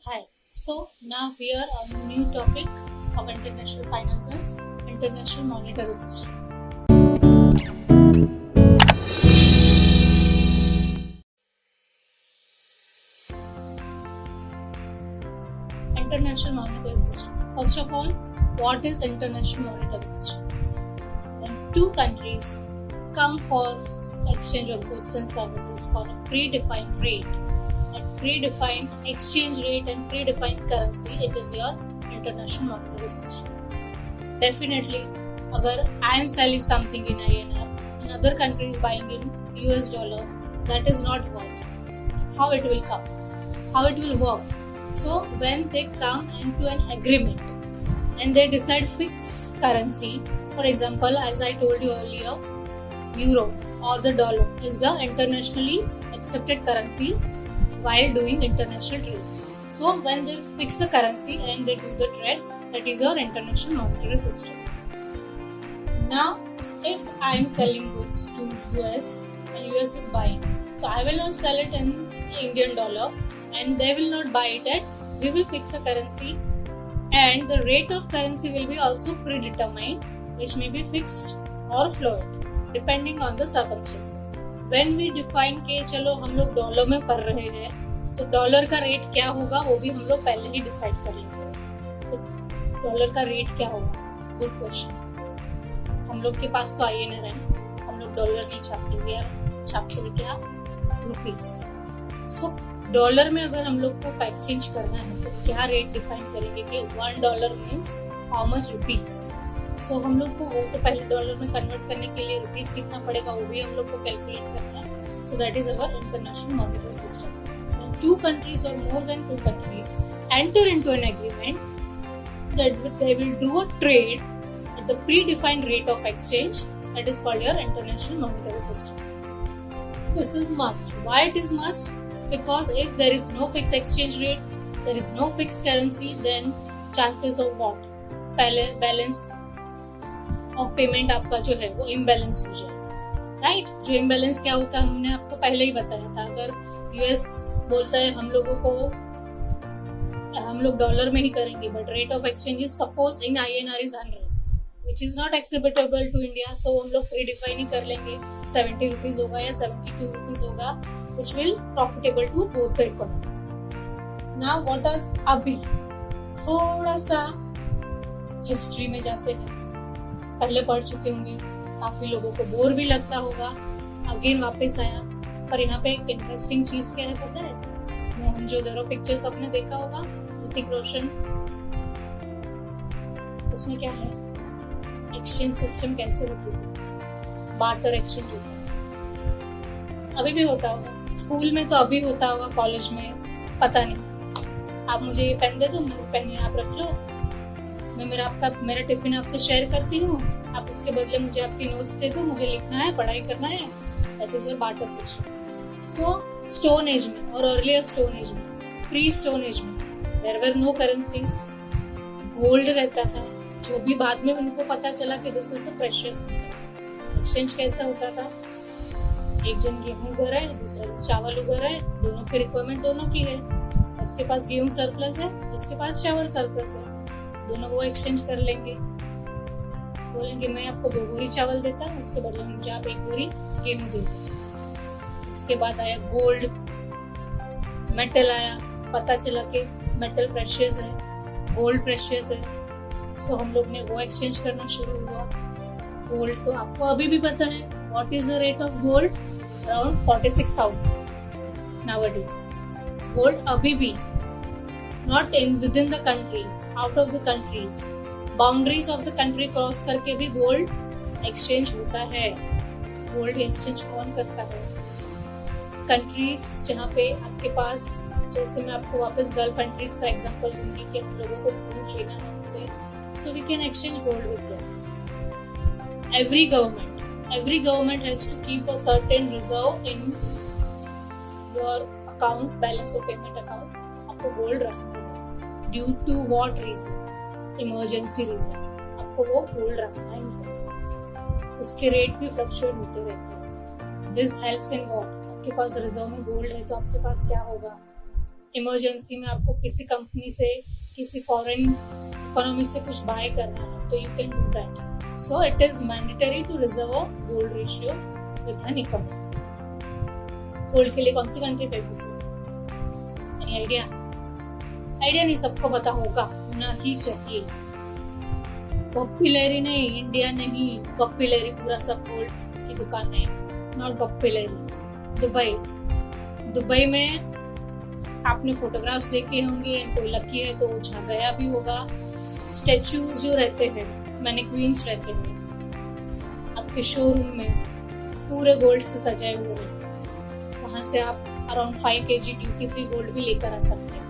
Hi. So now we are on a new topic of international finances, international monetary system. International monetary system. First of all, what is international monetary system? When two countries come for exchange of goods and services for a predefined rate, a predefined exchange rate and predefined currency, it is your international monetary system. Definitely, agar I am selling something in INR, another country is buying in US dollar, that is not worth. How it will come? How it will work? So when they come into an agreement and they decide fixed currency, for example, as I told you earlier, euro or the dollar is the internationally accepted currency while doing international trade. So when they fix a currency and they do the trade, that is your international monetary system. Now, if I am selling goods to US and US is buying, so I will not sell it in Indian dollar and they will not buy it at, we will fix a currency and the rate of currency will be also predetermined, which may be fixed or floated depending on the circumstances. When we define के चलो हम लोग dollar में कर रहे हैं तो dollar का रेट क्या होगा वो भी हम लोग पहले ही डिसाइड कर लेते हैं. तो डॉलर का रेट क्या होगा? Good question. हम लोग के पास तो INR है, हम लोग डॉलर नहीं छापते, वी आर छापते हैं क्या? रुपीज. सो डॉलर में अगर हम लोग को एक्सचेंज करना है तो क्या रेट डिफाइन करेंगे कि $1 मीन्स हाउ मच रुपीज. सो हम लोग को वो तो पहले डॉलर में कन्वर्ट करने के लिए रुपीज कितना पड़ेगा वो भी हम लोग को कैलकुलेट करना है. So that is our international monetary system. When two countries or more than two countries enter into an agreement that they will do a trade at the predefined rate of exchange, that is called your international monetary system. This is must. Why it is must? Because if there is no fixed exchange rate, there is no fixed currency, then chances of what? Balance of payment आपका जो है वो imbalance हो जाए. Right? जो imbalance क्या होता है हमने आपको पहले ही बताया था. अगर US बोलता है हम लोगों को हम लोग डॉलर में ही करेंगे but rate of exchange is suppose in INR is 100 which is not acceptable to India. So हम लोग प्रीडिफाइन ही कर लेंगे 70 रुपीज होगा या 72 रुपीज होगा which will profitable to both the economy. Now what are अभी थोड़ा सा हिस्ट्री में जाते हैं. पहले पढ़ चुके होंगे, काफी लोगों को बोर भी लगता होगा. अगेन वापस आया. पर यहाँ पे एक इंटरेस्टिंग चीज क्या है पता है? मोहनजोदड़ो पिक्चर्स आपने देखा होगा, ऋतिक रोशन. उसमें क्या है? एक्सचेंज सिस्टम कैसे होती थी? बार्टर एक्सचेंज होता है. अभी भी होता होगा, स्कूल में तो अभी होता होगा, कॉलेज में पता नहीं. आप मुझे ये पेन दे दो, मेरे पेन आप रख लो, मैं मेरा टिफिन आपसे शेयर करती हूँ, आप उसके बदले मुझे आपकी नोट्स दे दो, मुझे लिखना है, पढ़ाई करना है. That is your barter system. So stone age में और अर्लियर स्टोन एज में, प्री स्टोन एज में, there were no currencies. Gold रहता था, जो भी बाद में उनको पता चला कि this is the precious metal. Exchange कैसा होता था? एक जन गेहूं उगा रहा है, दूसरा चावल उगा रहा है, दोनों की रिक्वायरमेंट दोनों की है. इसके पास गेहूं सरप्लस है, इसके पास चावल सरप्लस है, दोनों वो एक्सचेंज कर लेंगे. बोलेंगे मैं आपको 2 बोरी चावल देता हूँ, उसके बदले मुझे आप 1 बोरी गेहूं दे दो. उसके बाद आया गोल्ड, मेटल आया, पता चला कि मेटल प्रेशियस है, गोल्ड प्रेशियस है. सो हम लोग ने वो एक्सचेंज करना शुरू हुआ. गोल्ड तो आपको अभी भी पता है, what is the rate of gold? Around 46,000 nowadays. Gold अभी भी not in with in the country, out of the countries, boundaries of the country cross करके भी गोल्ड एक्सचेंज होता है. गोल्ड एक्सचेंज कौन करता है? कंट्रीज जहाँ पे आपके पास, जैसे मैं आपको वापस गल्फ कंट्रीज का एग्जांपल दूंगी कि हम लोगों को क्रूड लेना है उनसे, तो we can exchange gold with them. Every government has to keep a certain reserve in your account, balance of payment account. आपको गोल्ड रखना है. Due to what reason? Emergency reason. आपको वो गोल्ड रखना ही है. उसके रेट भी फ्लक्चुएट होते रहते हैं. This helps in what? आपके पास रिजर्व में गोल्ड है तो आपके पास क्या होगा? इमरजेंसी में आपको किसी कंपनी से, किसी फॉरेन इकोनॉमी से कुछ बाय करना है तो you can do that. So it is mandatory to reserve a gold ratio with an economy. Gold के लिए कौन सी कंट्री फेमस है? Any idea? आइडिया नहीं, सबको पता होगा, होना ही चाहिए. पॉपुलरी नहीं, इंडिया नहीं, पॉपुलरी पूरा सब गोल्ड की दुकान है. Not popularly. दुबई में आपने फोटोग्राफ्स देखे होंगे, कोई लकी है तो गया भी होगा. स्टेचूज जो रहते हैं, मैनिक्वीन्स रहते हैं आपके शोरूम में, पूरे गोल्ड से सजाए हुए रहते हैं. वहां से आप around 5 kg duty free gold भी लेकर आ सकते हैं.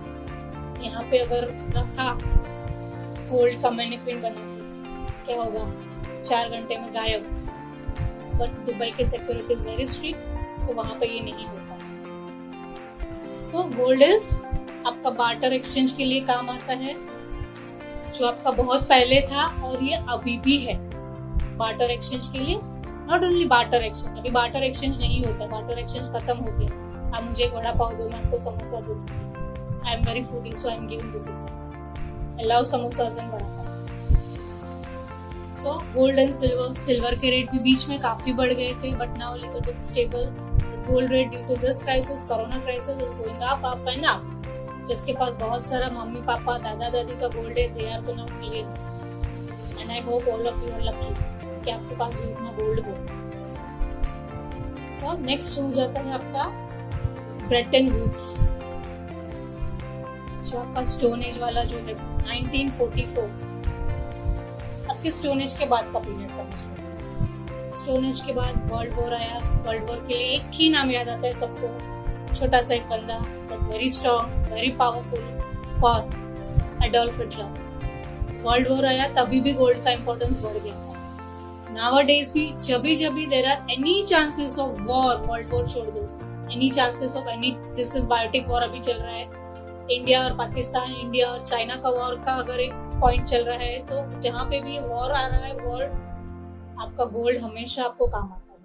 यहाँ पे अगर रखा गोल्ड का मैनिक्वीन बना के, क्या होगा? 4 घंटे में गायब. बट दुबई के सिक्योरिटी इज वेरी स्ट्रिक्ट, सो वहां पे ये नहीं होता. सो गोल्ड इज आपका बार्टर एक्सचेंज के लिए काम आता है, जो आपका बहुत पहले था और ये अभी भी है. बार्टर एक्सचेंज के लिए, नॉट ओनली बार्टर एक्सचेंज. अभी बार्टर एक्सचेंज नहीं होता, बार्टर एक्सचेंज खत्म हो गया. आप मुझे एक वड़ा पाव दो, मैं आपको समोसा दो. I am very foodie, so I am giving this example. I love samosas and vada pav. So gold and silver के रेट भी बीच में काफी बढ़ गए थे, but now little bit stable. The gold rate due to this crisis, corona crisis, is going up and up. जिसके पास बहुत सारा मम्मी पापा दादा दादी का गोल्ड है, they are gonna feel it. And I hope all of you are lucky कि आपके पास भी इतना गोल्ड हो. So next हो जाता है आपका ब्रेटन वुड्स, जो आपका स्टोन एज वाला जो है 1944. आपके स्टोन एज के बाद का पीरियड समझ. स्टोन एज के बाद वर्ल्ड वॉर आया. वर्ल्ड वॉर के लिए एक ही नाम याद आता है सबको, छोटा सा एक बंदा but very strong, very powerful, कौन? Adolf Hitler. वर्ल्ड वॉर आया तभी भी गोल्ड का इंपॉर्टेंस बढ़ गया था. नाउअडेज भी जब भी there are any chances of war, world war छोड़ दो, any chances of any, this is biotic war अभी चल रहा है, इंडिया और पाकिस्तान, इंडिया और चाइना का वॉर का अगर एक पॉइंट चल रहा है, तो जहां पे भी वॉर आ रहा है, वॉर आपका गोल्ड हमेशा आपको काम आता है.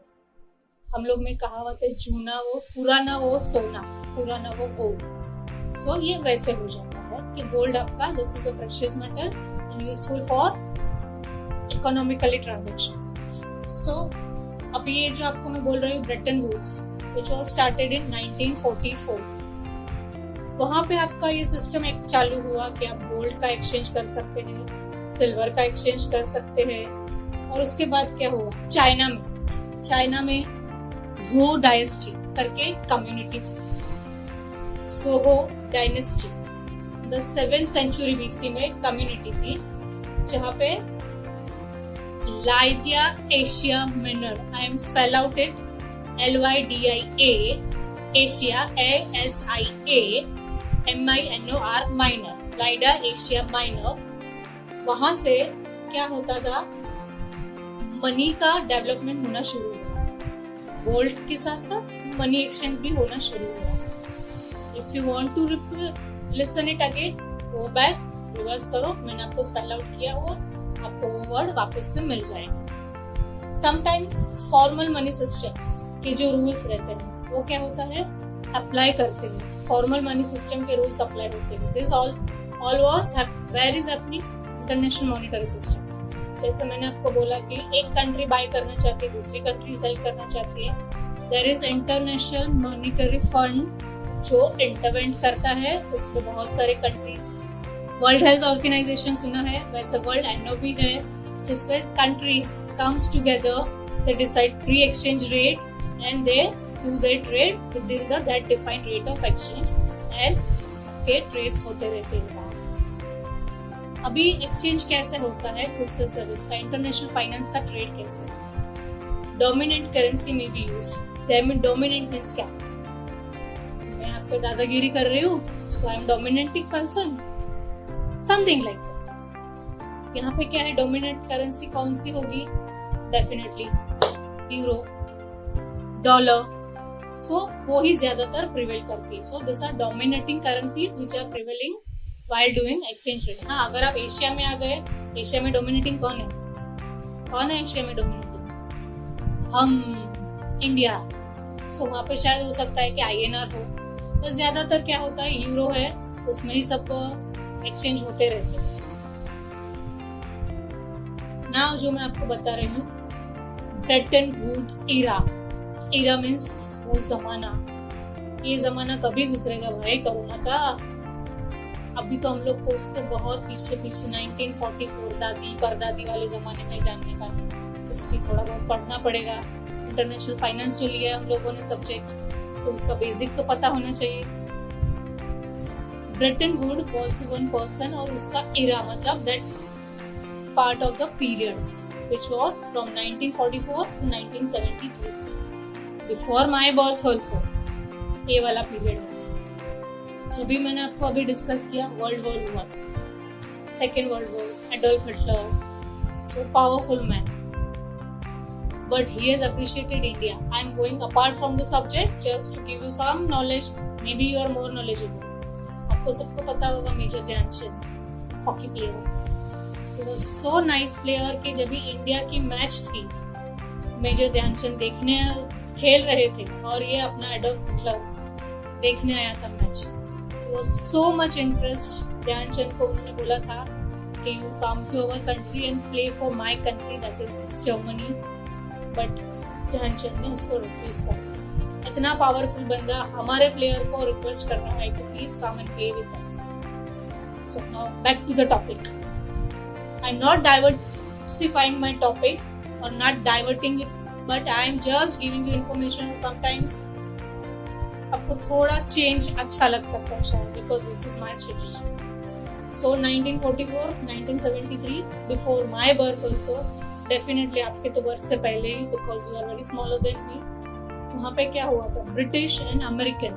हम लोग में कहावत है, जूना वो पुराना वो सोना, पुराना वो गोल्ड. सो ये वैसे हो जाता है कि गोल्ड आपका, this is a precious metal and useful for economically transactions. So अब ये जो आपको मैं बोल रही हूँ Bretton Woods, which was started in 1944. वहां पे आपका ये सिस्टम एक चालू हुआ कि आप गोल्ड का एक्सचेंज कर सकते हैं, सिल्वर का एक्सचेंज कर सकते हैं. और उसके बाद क्या हुआ? चाइना में ज़ो डायनेस्टी करके कम्युनिटी थी. सोहो dynasty the 7th century BC में कम्युनिटी थी, जहाँ पे Lydia Asia Minor, I am spell out it LYDIA, Asia ASIA MINOR minor, Lydia Asia Minor. वहां से क्या होता था? मनी का डेवलपमेंट होना शुरू हुआ. गोल्ड के साथ साथ मनी एक्सचेंज भी होना शुरू हुआ. If you want to listen it again, go back, reverse करो, मैंने आपको स्पेल आउट किया हुआ, आपको वो वर्ड वापस से मिल जाएगा. समटाइम्स फॉर्मल मनी सिस्टम्स के जो रूल्स रहते हैं वो क्या होता है? अप्लाई करते हैं. फॉर्मल मनी सिस्टम के रूल्स अप्लाई होते हैं. This all was where is happening international monetary system. जैसे मैंने आपको बोला कि एक कंट्री बाय करना चाहती है, दूसरी कंट्री सेल करना चाहती है, there is international monetary fund जो इंटरवेंट करता है. उसमें बहुत सारे कंट्री, वर्ल्ड हेल्थ ऑर्गेनाइजेशन सुना है, वैसे वर्ल्ड NOB है, जिसमें countries comes together, they decide pre exchange rate and they do their trade within that defined rate of exchange and के ट्रेड्स होते रहते हैं. अभी एक्सचेंज कैसे होता है? गुड्स एंड सर्विस का, इंटरनेशनल फाइनेंस का ट्रेड कैसे? डोमिनेंट करेंसी में भी यूज. डोमिनेंट मीन्स क्या? मैं आप पे दादागिरी कर रही हूँ, so I am dominating person, something like that. यहाँ पे क्या है? डोमिनेंट करेंसी कौन सी होगी? Definitely euro, dollar. सो वो ही ज्यादातर प्रिवेल करती है. So this are dominating currencies which are prevailing while doing exchange rate. हाँ, अगर आप एशिया में आ गए, एशिया में डोमिनेटिंग कौन है? कौन है एशिया में डोमिनेटिंग? हम, इंडिया. सो वहां पे शायद हो सकता है कि INR हो, बस ज्यादातर क्या होता है, यूरो है, उसमें ही सब एक्सचेंज होते रहते हैं। नाउ जो मैं आपको बता रही हूँ, ब्रेटन वुड्स इरा मीन्स वो जमाना। ये जमाना कभी गुजरेगा भाई कोरोना का? अभी तो हम लोग को उससे बहुत पीछे 1944 दादी परदादी वाले जमाने में जानने का हिस्ट्री थोड़ा बहुत पढ़ना पड़ेगा। इंटरनेशनल फाइनेंस जो लिया है हम लोगों ने सब्जेक्ट, तो उसका बेसिक तो पता होना चाहिए। Brayton would was one person, और उसका इरा मतलब that part of the period which was from 1944 to 1973, before my birth also. ये वाला पीरियड है। जो भी मैंने आपको अभी डिस्कस किया, वर्ल्ड वॉर हुआ, second world war, Adolf Hitler, so powerful man, but he has appreciated India. I am going apart from the subject just to give you some knowledge. Maybe you are more knowledgeable. आपको सबको पता होगा major Dhyan Chand, hockey player. He was so nice player कि जब भी India की match थी, major Dhyanchand देखने खेल रहे थे और ये अपना एडोल्फ हिटलर देखने आया था match. He was so much impressed. Dhyan Chand को उन्होंने बोला था कि you come to our country and play for my country, that is Germany. But Dhyan Chand ने उसको रिफ्यूज कर दिया। इतना पावरफुल बंदा हमारे प्लेयर को रिक्वेस्ट कर रहा है कि please come and play with us. So now back to the topic. I am not diversifying my topic और not diverting it, but I am just giving you information. Sometimes आपको थोड़ा change अच्छा लग सकता है शायद, because this is my strategy. So 1944, 1973, before my birth also, definitely आपके तो बर्थ से पहले ही, because you are very smaller than me. वहाँ पे क्या हुआ था, ब्रिटिश एंड अमेरिकन,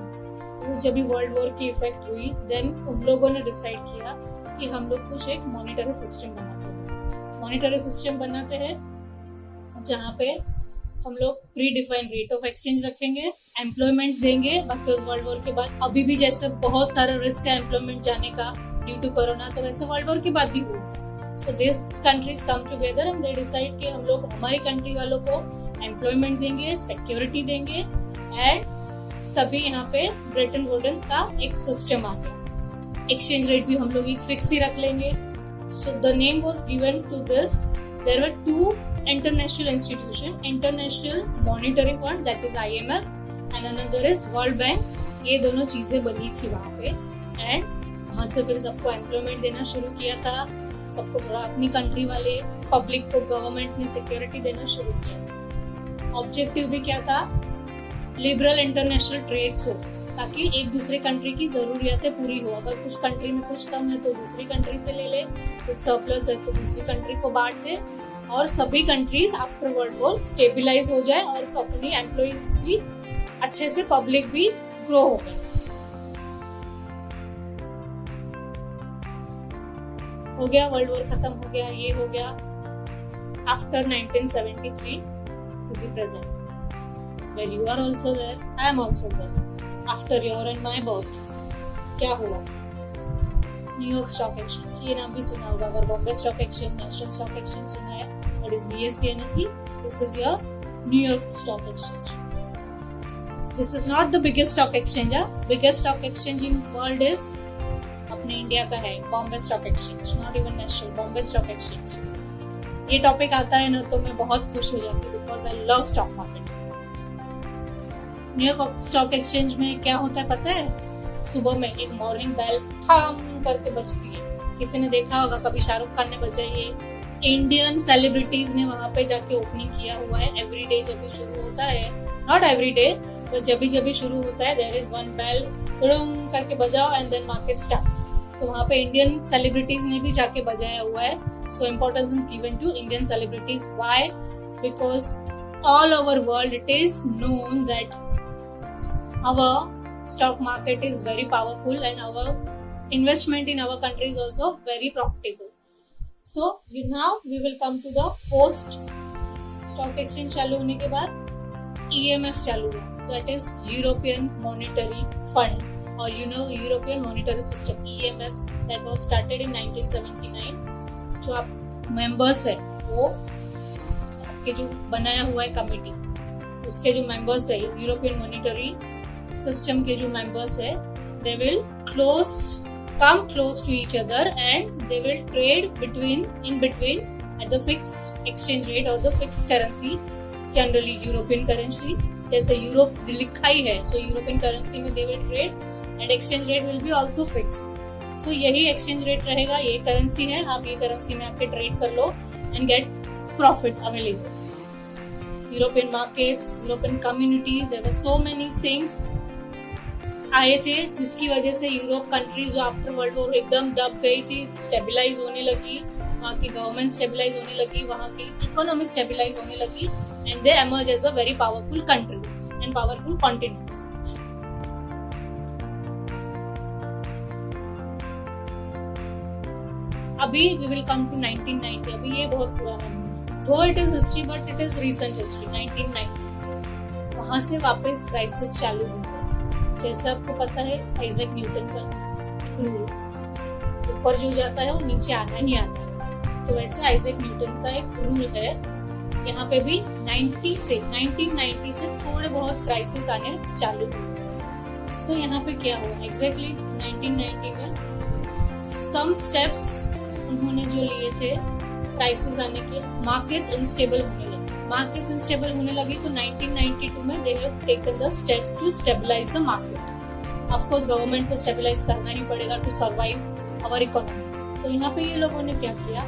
वो जब भी वर्ल्ड वॉर की इफेक्ट हुई, देन उन लोगों ने डिसाइड किया कि हम लोग कुछ एक मॉनिटरी सिस्टम बनाते हैं। मॉनिटरी सिस्टम बनाते हैं जहाँ पे हम लोग pre defined rate of exchange रखेंगे, एम्प्लॉयमेंट देंगे, बिकॉज वर्ल्ड वॉर के बाद अभी भी जैसे बहुत सारा रिस्क है एम्प्लॉयमेंट जाने का ड्यू टू कोरोना, तो वैसे वर्ल्ड वॉर के बाद भी हुआ था। So these countries come together and they decide कि हम लोग हमारी कंट्री वालों को एम्प्लॉयमेंट देंगे, सिक्योरिटी देंगे, एंड तभी यहाँ पे ब्रेटन वुडन का एक सिस्टम आ गया। एक्सचेंज रेट भी हम लोग एक फिक्स ही रख लेंगे। So the name was given to this. There were two international institution, International Monetary Fund, that is IMF, and another is World Bank. ये दोनों चीजें बनी थी वहाँ पे, एंड वहाँ से फिर सबको एम्प्लॉयमेंट देना शुरू किया था। सबको थोड़ा अपनी कंट्री वाले पब्लिक को गवर्नमेंट ने सिक्योरिटी देना शुरू किया। ऑब्जेक्टिव भी क्या था, लिबरल इंटरनेशनल ट्रेड्स हो, ताकि एक दूसरे कंट्री की जरूरियातें पूरी हो। अगर कुछ कंट्री में कुछ कम है तो दूसरी कंट्री से ले ले, कुछ सरप्लस है तो दूसरी कंट्री को बांट दे, और सभी countries after world war stabilise हो जाए और अपनी एम्प्लॉइज भी अच्छे से, पब्लिक भी ग्रो हो गए। हो गया, वर्ल्ड वॉर खत्म हो गया, ये हो गया after 1973 to the present, where you are also there, I am also there, after your and my birth। क्या हुआ, न्यूयॉर्क स्टॉक एक्सचेंज, ये नाम भी सुना होगा। अगर Bombay stock exchange, national stock exchange सुना है, that is BSE NSE, this is your New York stock exchange. This is not the biggest stock exchange. Biggest stock exchange in world is अपने India का है Bombay stock exchange, not even national, Bombay stock exchange. ये topic आता है ना तो मैं बहुत खुश हो जाती हूँ, because I love stock market. New York stock exchange में क्या होता है पता है, सुबह में एक मॉर्निंग बेल ठाम करके बजती है। किसी ने देखा होगा, कभी शाहरुख खान ने बजाई है, इंडियन सेलिब्रिटीज ने वहां पे जाके ओपनिंग किया हुआ है। एवरी डे जब भी शुरू होता है, नॉट एवरी डे, तो जब भी शुरू होता है, देयर इज वन बेल करके बजाओ एंड देन मार्केट स्टार्ट्स। तो वहाँ पे इंडियन सेलिब्रिटीज ने भी जाके बजाया हुआ है। So importance is given to Indian celebrities. Why? Because all over world it is known that our stock market is very powerful and our investment in our country is also very profitable. So now we will come to the post stock exchange चालू होने के बाद EMF चालू हुआ, that is European monetary fund, or European Monetary System, EMS, that was started in 1979। जो आप members है, वो आपके जो बनाया हुआ है कमेटी, उसके जो मेंबर्स है यूरोपियन मॉनिटरी सिस्टम के जो मेंबर्स है they will come close to each other and they will trade in between at the fixed exchange rate or the fixed currency, generally European currency. जैसे Europe लिखा ही है, so European currency में they will trade and exchange rate will be also fixed. So यही exchange rate रहेगा, ये currency है, आप ये currency में आके trade कर लो and get profit available. European markets, European community, there were so many things आए थे जिसकी वजह से यूरोप कंट्रीज जो आफ्टर वर्ल्ड वॉर एकदम दब गई थी, स्टेबलाइज होने लगी, वहाँ की गवर्नमेंट स्टेबलाइज होने लगी, वहाँ की इकोनॉमी स्टेबलाइज होने लगी and they emerge as a very powerful countries and powerful continents. अभी वी विल कम टू 1990. अभी ये बहुत पुराना है, though it is history but it is recent history. 1990 वहां से वापस क्राइसिस चालू हुआ. जैसे आपको पता है आइजैक न्यूटन का रूल, ऊपर जो जाता है वो नीचे आना ही आता है, तो वैसे आइजैक न्यूटन का एक रूल है. यहाँ पे भी 1990 से थोड़े बहुत क्राइसिस आने चालू हुए. सो यहाँ पे क्या हुआ एग्जैक्टली 1990 में सम स्टेप्स उन्होंने जो लिए थे क्राइसिस आने के, मार्केट्स अनस्टेबल होने लगे. मार्केट्स अनस्टेबल होने लगी तो 1992 में they have taken the steps to stabilise the market. Of course government को स्टेबलाइज करना ही पड़ेगा टू सर्वाइव आवर इकोनॉमी. तो यहाँ पे ये लोगों ने क्या किया,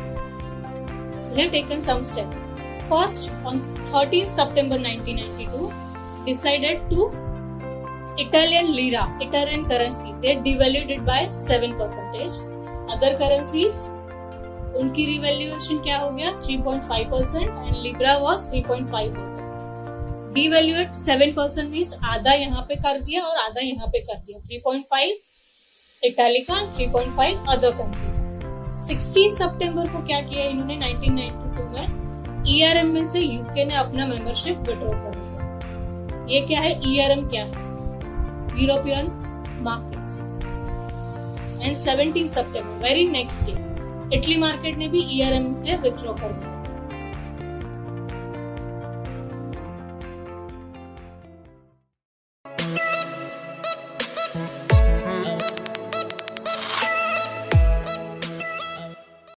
they have taken some step. First on 13 September 1992 decided to Italian lira, Italian currency, they devalued it by 7%. Other currencies उनकी रिवैल्यूएशन क्या हो गया 3.5% and libra was 3.5%. Devaluate 7% means आधा यहाँ पे कर दिया और आधा यहाँ पे कर दिया. 3.5 इटाली का, 3.5 अदर कंट्री. 16 सितंबर को क्या किया इन्होंने 1992 में ERM में से यूके ने अपना मेंबरशिप विड्रॉ कर लिया. ये क्या है, ERM क्या है, European markets. And 17 September very next day Italy market ने भी ERM से विथड्रॉ कर दिया.